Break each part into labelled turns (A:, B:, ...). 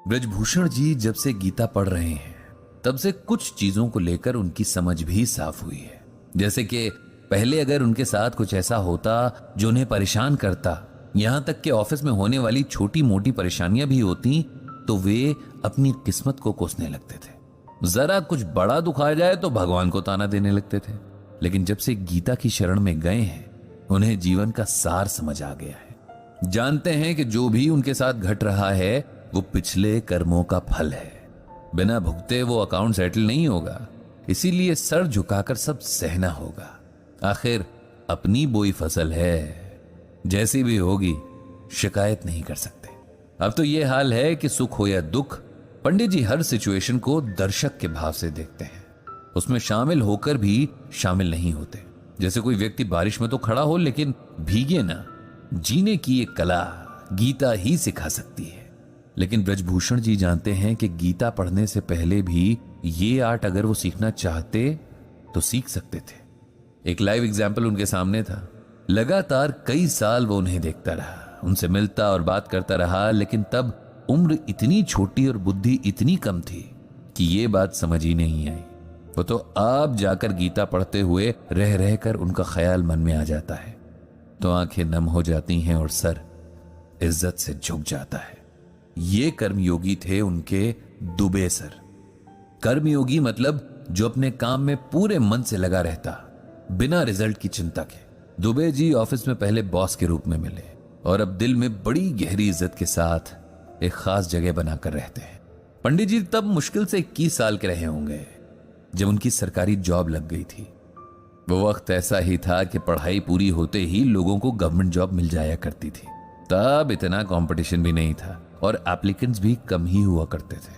A: ब्रजभूषण जी जब से गीता पढ़ रहे हैं तब से कुछ चीजों को लेकर उनकी समझ भी साफ हुई है। जैसे कि पहले अगर उनके साथ कुछ ऐसा होता जो उन्हें परेशान करता, यहां तक कि ऑफिस में होने वाली छोटी मोटी परेशानियां भी होती, तो वे अपनी किस्मत को कोसने लगते थे। जरा कुछ बड़ा दुख आ जाए तो भगवान को ताना देने लगते थे। लेकिन जब से गीता की शरण में गए हैं, उन्हें जीवन का सार समझ आ गया है। जानते हैं कि जो भी उनके साथ घट रहा है वो पिछले कर्मों का फल है। बिना भुगते वो अकाउंट सेटल नहीं होगा, इसीलिए सर झुकाकर सब सहना होगा। आखिर अपनी बोई फसल है, जैसी भी होगी शिकायत नहीं कर सकते। अब तो ये हाल है कि सुख हो या दुख, पंडित जी हर सिचुएशन को दर्शक के भाव से देखते हैं। उसमें शामिल होकर भी शामिल नहीं होते। जैसे कोई व्यक्ति बारिश में तो खड़ा हो लेकिन भीगे ना। जीने की एक कला गीता ही सिखा सकती है। लेकिन ब्रजभूषण जी जानते हैं कि गीता पढ़ने से पहले भी ये आर्ट अगर वो सीखना चाहते तो सीख सकते थे। एक लाइव एग्जाम्पल उनके सामने था। लगातार कई साल वो उन्हें देखता रहा, उनसे मिलता और बात करता रहा, लेकिन तब उम्र इतनी छोटी और बुद्धि इतनी कम थी कि ये बात समझ ही नहीं आई। वो तो आप जाकर गीता पढ़ते हुए रह रहकर उनका ख्याल मन में आ जाता है तो आंखें नम हो जाती हैं और सर इज्जत से झुक जाता है। ये कर्मयोगी थे उनके दुबे सर। कर्मयोगी मतलब जो अपने काम में पूरे मन से लगा रहता, बिना रिजल्ट की चिंता के। दुबे जी ऑफिस में पहले बॉस के रूप में मिले और अब दिल में बड़ी गहरी इज्जत के साथ एक खास जगह बनाकर रहते हैं। पंडित जी तब मुश्किल से 21 साल के रहे होंगे जब उनकी सरकारी जॉब लग गई थी। वो वक्त ऐसा ही था कि पढ़ाई पूरी होते ही लोगों को गवर्नमेंट जॉब मिल जाया करती थी। तब इतना कंपटीशन भी नहीं था और एप्लीकेंट्स भी कम ही हुआ करते थे।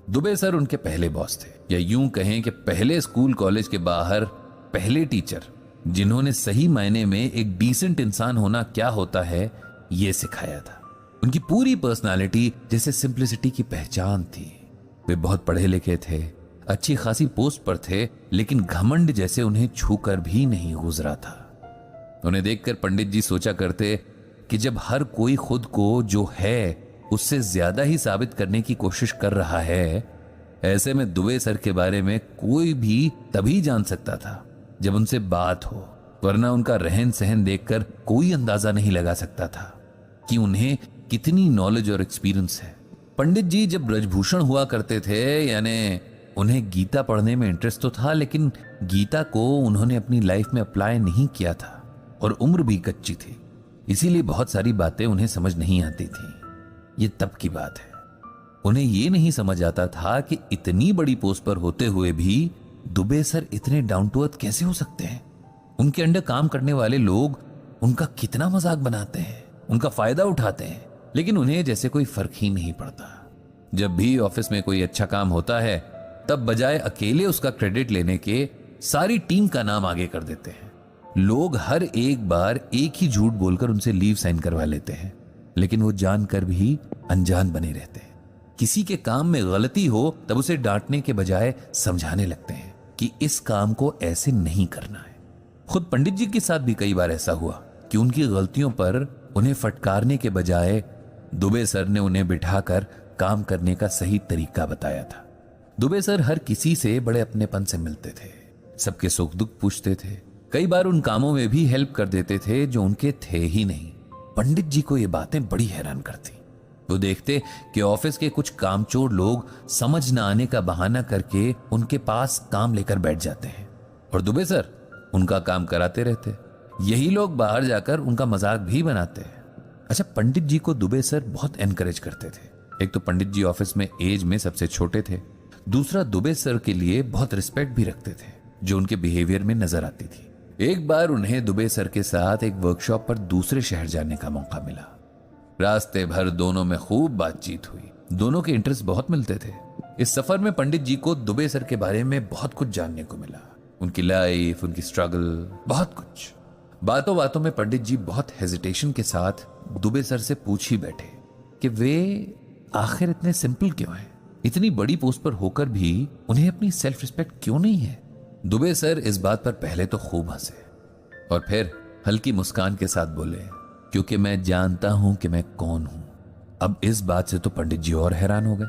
A: दुबे सर उनके पहले बॉस थे, या यूं कहें कि पहले स्कूल कॉलेज के बाहर पहले टीचर, जिन्होंने सही मायने में एक डिसेंट इंसान होना क्या होता है ये सिखाया था। उनकी पूरी पर्सनालिटी जैसे सिंप्लिसिटी की पहचान थी। वे बहुत पढ़े लिखे थे, अच्छी खासी पोस्ट पर थे, लेकिन घमंड जैसे उन्हें छूकर भी नहीं गुजरा था। उन्हें देखकर पंडित जी सोचा करते कि जब हर कोई खुद को जो है उससे ज्यादा ही साबित करने की कोशिश कर रहा है, ऐसे में दुबे सर के बारे में कोई भी तभी जान सकता था जब उनसे बात हो, वरना उनका रहन सहन देखकर कोई अंदाजा नहीं लगा सकता था कि उन्हें कितनी नॉलेज और एक्सपीरियंस है। पंडित जी जब ब्रजभूषण हुआ करते थे, यानी उन्हें गीता पढ़ने में इंटरेस्ट तो था, लेकिन गीता को उन्होंने अपनी लाइफ में अप्लाई नहीं किया था और उम्र भी कच्ची थी, इसीलिए बहुत सारी बातें उन्हें समझ नहीं आती थी। ये तब की बात है। उन्हें ये नहीं समझ आता था कि इतनी बड़ी पोस्ट पर होते हुए भी दुबे सर इतने डाउन टू अर्थ कैसे हो सकते हैं। उनके अंडर काम करने वाले लोग उनका कितना मजाक बनाते हैं, उनका फायदा उठाते हैं, लेकिन उन्हें जैसे कोई फर्क ही नहीं पड़ता। जब भी ऑफिस में कोई अच्छा काम होता है तब बजाय अकेले उसका क्रेडिट लेने के सारी टीम का नाम आगे कर देते हैं। लोग हर एक बार एक ही झूठ बोलकर उनसे लीव साइन करवा लेते हैं, लेकिन वो जानकर भी अनजान बने रहते हैं। किसी के काम में गलती हो तब उसे डांटने के बजाय समझाने लगते हैं कि इस काम को ऐसे नहीं करना है। खुद पंडित जी के साथ भी कई बार ऐसा हुआ कि उनकी गलतियों पर उन्हें फटकारने के बजाय दुबे सर ने उन्हें बिठाकर काम करने का सही तरीका बताया था। दुबे सर हर किसी से बड़े अपनेपन से मिलते थे, सबके सुख दुख पूछते थे, कई बार उन कामों में भी हेल्प कर देते थे जो उनके थे ही नहीं। पंडित जी को ये बातें बड़ी हैरान करती। वो देखते कि ऑफिस के कुछ कामचोर लोग समझ न आने का बहाना करके उनके पास काम लेकर बैठ जाते हैं और दुबे सर उनका काम कराते रहते। यही लोग बाहर जाकर उनका मजाक भी बनाते हैं। अच्छा, पंडित जी को दुबे सर बहुत एनकरेज करते थे। एक तो पंडित जी ऑफिस में एज में सबसे छोटे थे, दूसरा दुबे सर के लिए बहुत रिस्पेक्ट भी रखते थे जो उनके बिहेवियर में नजर आती थी। एक बार उन्हें दुबे सर के साथ एक वर्कशॉप पर दूसरे शहर जाने का मौका मिला। रास्ते भर दोनों में खूब बातचीत हुई, दोनों के इंटरेस्ट बहुत मिलते थे। इस सफर में पंडित जी को दुबे सर के बारे में बहुत कुछ जानने को मिला, उनकी लाइफ, उनकी स्ट्रगल, बहुत कुछ। बातों बातों में पंडित जी बहुत हेजिटेशन के साथ दुबे सर से पूछ ही बैठे कि वे आखिर इतने सिंपल क्यों हैं, इतनी बड़ी पोस्ट पर होकर भी उन्हें अपनी सेल्फ रिस्पेक्ट क्यों नहीं है। दुबे सर इस बात पर पहले तो खूब हंसे और फिर हल्की मुस्कान के साथ बोले, क्योंकि मैं जानता हूं कि मैं कौन हूं। अब इस बात से तो पंडित जी और हैरान हो गए।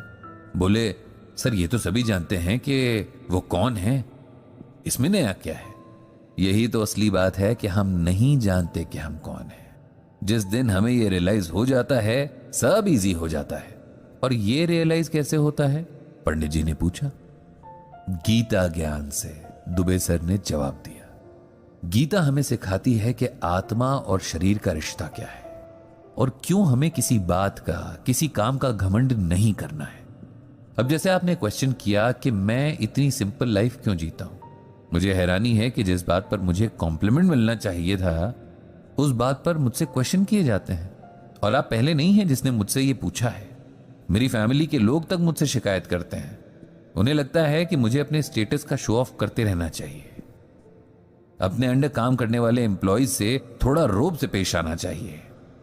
A: बोले, सर ये तो सभी जानते हैं कि वो कौन है, इसमें नया क्या है? यही तो असली बात है कि हम नहीं जानते कि हम कौन हैं। जिस दिन हमें ये रियलाइज हो जाता है, सब इजी हो जाता है। और ये रियलाइज कैसे होता है? पंडित जी ने पूछा। गीता ज्ञान से, दुबे सर ने जवाब दिया। गीता हमें सिखाती है कि आत्मा और शरीर का रिश्ता क्या है और क्यों हमें किसी बात का, किसी काम का घमंड नहीं करना है। अब जैसे आपने क्वेश्चन किया कि मैं इतनी सिंपल लाइफ क्यों जीता हूं, मुझे हैरानी है कि जिस बात पर मुझे कॉम्प्लीमेंट मिलना चाहिए था, उस बात पर मुझसे क्वेश्चन किए जाते हैं। और आप पहले नहीं हैं जिसने मुझसे ये पूछा है। मेरी फैमिली के लोग तक मुझसे शिकायत करते हैं। उन्हें लगता है कि मुझे अपने स्टेटस का शो ऑफ करते रहना चाहिए, अपने अंडर काम करने वाले एम्प्लॉयज से थोड़ा रोब से पेश आना चाहिए।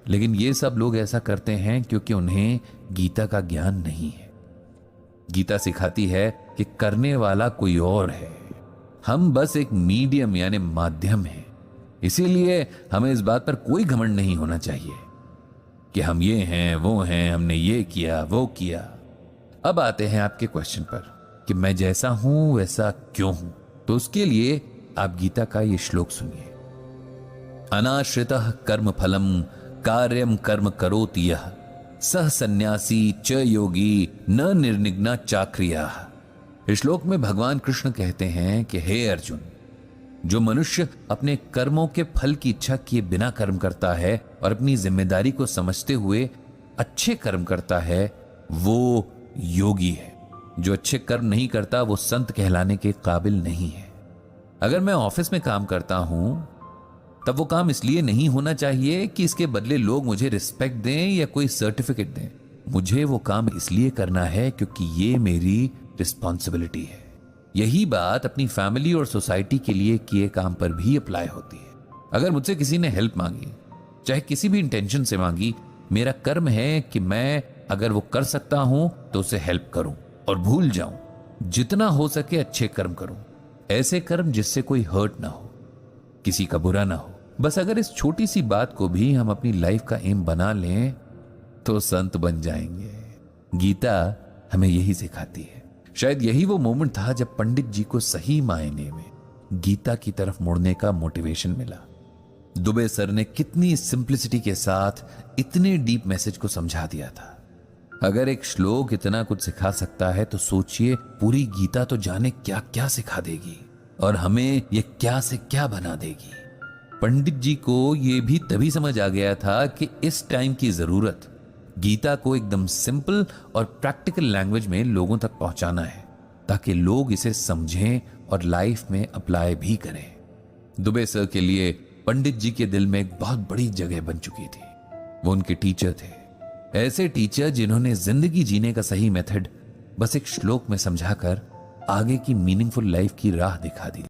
A: लेकिन ये सब लोग ऐसा करते हैं क्योंकि उन्हें गीता का ज्ञान नहीं है। गीता सिखाती है कि करने वाला कोई और है, हम बस एक मीडियम यानी माध्यम हैं। इसीलिए हमें इस बात पर कोई घमंड नहीं होना चाहिए कि हम ये हैं, वो हैं, हमने ये किया, वो किया। अब आते हैं आपके क्वेश्चन पर कि मैं जैसा हूं वैसा क्यों हूं। तो उसके लिए आप गीता का ये श्लोक सुनिए। अनाश्रितः कर्म फलम कार्यम कर्म करोति यः सह सन्यासी च योगी न निर्निग्ना चाक्रिया। इस श्लोक में भगवान कृष्ण कहते हैं कि हे अर्जुन, जो मनुष्य अपने कर्मों के फल की इच्छा किए बिना कर्म करता है और अपनी जिम्मेदारी को समझते हुए अच्छे कर्म करता है, वो योगी है। जो अच्छे कर्म नहीं करता वो संत कहलाने के काबिल नहीं है। अगर मैं ऑफिस में काम करता हूं तब वो काम इसलिए नहीं होना चाहिए कि इसके बदले लोग मुझे रिस्पेक्ट दें या कोई सर्टिफिकेट दें। मुझे वो काम इसलिए करना है क्योंकि ये मेरी रिस्पॉन्सिबिलिटी है। यही बात अपनी फैमिली और सोसाइटी के लिए किए काम पर भी अप्लाई होती है। अगर मुझसे किसी ने हेल्प मांगी, चाहे किसी भी इंटेंशन से मांगी, मेरा कर्म है कि मैं अगर वो कर सकता हूं तो उसे हेल्प करूं और भूल जाऊं। जितना हो सके अच्छे कर्म करूं, ऐसे कर्म जिससे कोई हर्ट ना हो, किसी का बुरा ना हो। बस अगर इस छोटी सी बात को भी हम अपनी लाइफ का एम बना लें तो संत बन जाएंगे। गीता हमें यही सिखाती है। शायद यही वो मोमेंट था जब पंडित जी को सही मायने में गीता की तरफ मुड़ने का मोटिवेशन मिला। दुबे सर ने कितनी सिंप्लिसिटी के साथ इतने डीप मैसेज को समझा दिया था। अगर एक श्लोक इतना कुछ सिखा सकता है तो सोचिए पूरी गीता तो जाने क्या क्या सिखा देगी और हमें ये क्या से क्या बना देगी। पंडित जी को यह भी तभी समझ आ गया था कि इस टाइम की जरूरत गीता को एकदम सिंपल और प्रैक्टिकल लैंग्वेज में लोगों तक पहुंचाना है ताकि लोग इसे समझें और लाइफ में अप्लाई भी करें। दुबे सर के लिए पंडित जी के दिल में एक बहुत बड़ी जगह बन चुकी थी। वो उनके टीचर थे, ऐसे टीचर जिन्होंने जिंदगी जीने का सही मेथड बस एक श्लोक में समझाकर आगे की मीनिंगफुल लाइफ की राह दिखा दी।